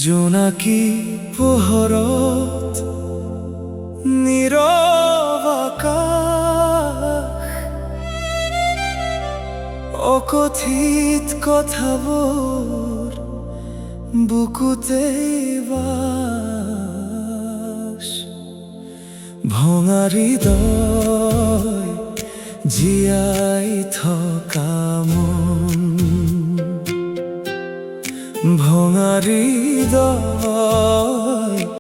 জোনাকি পোহৰত নীৰৱ আকাশ, অকথিত কথাবোৰ বুকুতে বাস। ভঙা হৃদয় জীয়াই থকা মন, ভঙা হৃদয়